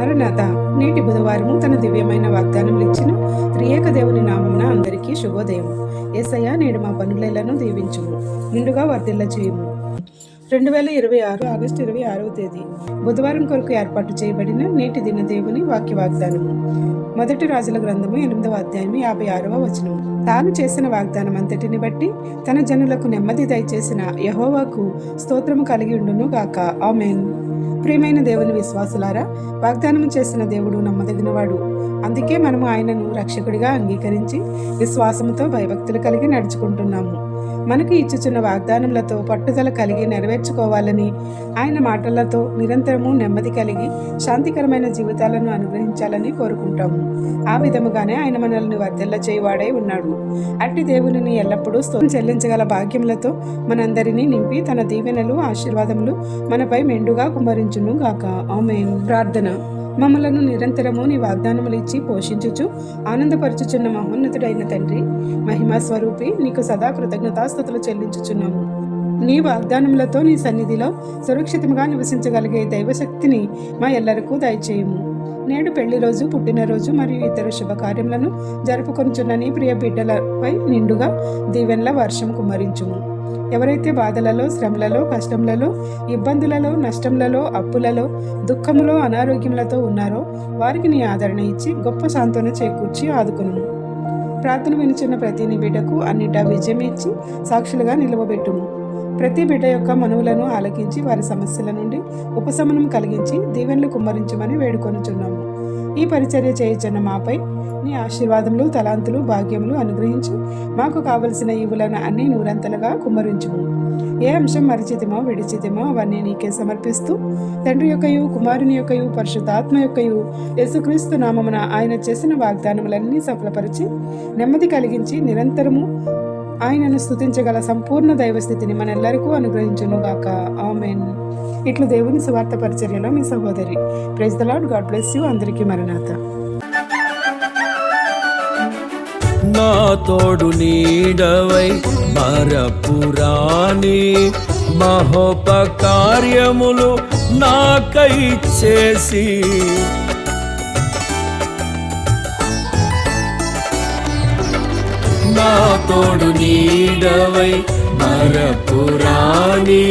మరణాత నేటి బుధవారము తన దివ్యమైన వాగ్దానములు ఇచ్చిన త్రియేక దేవుని నామమున అందరికీ శుభోదయం. యేసయ్య నేడు మా పనులను దీవించుము, నిండుగా వర్ధిల్ల చేయుము. 2026 ఆగస్టు 26వ తేదీ బుధవారం కొరకు ఏర్పాటు చేయబడిన నేటి దిన దేవుని వాక్య వాగ్దానము. మొదటి రాజుల గ్రంథము 8వ అధ్యాయం 56వ వచనం. తాను చేసిన వాగ్దానం అంతటిని బట్టి తన జనులకు నెమ్మది దయచేసిన యెహోవాకు స్తోత్రము కలిగి ఉండును గాక. ఆమేన్. ప్రియమైన దేవుని విశ్వాసులారా, వాగ్దానం చేసిన దేవుడు నమ్మదగినవాడు. అందుకే మనము ఆయనను రక్షకుడిగా అంగీకరించి విశ్వాసముతో భయభక్తులు కలిగి నడుచుకుంటున్నాము. మనకు ఇచ్చుచున్న వాగ్దానములతో పట్టుదల కలిగి నెరవేర్చుకోవాలని, ఆయన మాటలతో నిరంతరము నెమ్మది కలిగి శాంతికరమైన జీవితాలను అనుగ్రహించాలని కోరుకుంటాము. ఆ విధముగానే ఆయన మనల్ని వర్ధిల్ల చేయువాడై ఉన్నాడు. అట్టి దేవునిని ఎల్లప్పుడూ స్తోత్రం చెల్లించగల భాగ్యములతో మనందరినీ నింపి తన దీవెనలు ఆశీర్వాదములు మనపై మెండుగా కుమ్మరించును గాక. ఆమేన్. ప్రార్థన. మమ్మలను నిరంతరము నీ వాగ్దానములు ఇచ్చి పోషించుచు ఆనందపరచుచున్న మహోన్నతుడైన తండ్రి, మహిమా స్వరూపి, నీకు సదా కృతజ్ఞతాస్తుతులు చెల్లించుచున్నాము. నీ వాగ్దానములతో నీ సన్నిధిలో సురక్షితంగా నివసించగలిగే దైవశక్తిని మా ఎల్లరికూ దయచేయము. నేడు పెళ్లి రోజు, పుట్టినరోజు మరియు ఇతర శుభకార్యములను జరుపుకొనుచున్న నీ ప్రియ బిడ్డలపై నిండుగా దీవెనల వర్షం కుమ్మరించుము. ఎవరైతే బాధలలో, శ్రమలలో, కష్టములలో, ఇబ్బందులలో, నష్టములలో, అప్పులలో, దుఃఖములో, అనారోగ్యములతో ఉన్నారో వారికి నీ ఆదరణ ఇచ్చి గొప్ప సాంత్వన చేకూర్చి ఆదుకును. ప్రార్థన వినుచున్న ప్రతి నీ బిడ్డకు అన్నిటా విజయం ఇచ్చి సాక్షులుగా నిలవబెట్టుము. ప్రతి బిడ్డ యొక్క మనవులను ఆలకించి వారి సమస్యల నుండి ఉపశమనం కలిగించి దీవెనలు కుమ్మరించమని వేడుకొనుచున్నాము. ఈ పరిచర్య చేయుచున్న మాపై నీ ఆశీర్వాదములు, తలాంతులు, భాగ్యములు అనుగ్రహించి మాకు కావలసిన ఈవులను అన్ని నూరంతలుగా కుమ్మరించుము. ఏ అంశం మరిచితిమో విడిచితిమో అవన్నీ నీకే సమర్పిస్తూ తండ్రి యొక్కయు, కుమారుని యొక్కయు, పరిశుద్ధాత్మ యొక్కయు యేసుక్రీస్తు నామమున ఆయన చేసిన వాగ్దానములన్నీ సఫలపరిచి నెమ్మది కలిగించి నిరంతరము ఆయనను స్తుతించగల సంపూర్ణ దైవస్థితిని మనెల్లరికూ అనుగ్రహించును గాక. ఆమేన్. ఇట్లు దేవుని సువార్త పరిచర్యలో మీ సహోదరి. Praise the Lord. God bless you. అందరికీ మరణాత. నా తోడు నీడవై మరపురాని మహోపకార్యములు నాకై చేసి, నా తోడు నీడవై మరపురాని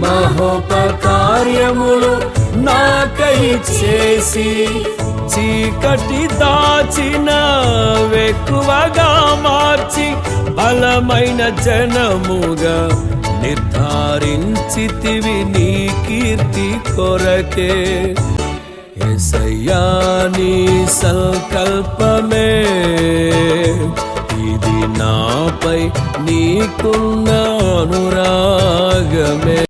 మహోపకార్యములు నాకై చేసి, చీకటి దాచిన వెక్కువగా మార్చి బలమైన జనముగా నిర్ధారించితివి నీ కీర్తి కొరకే. యేసయ్యా నీ సంకల్పమే ఇది, నాపై నీకున్న అనురాగమే.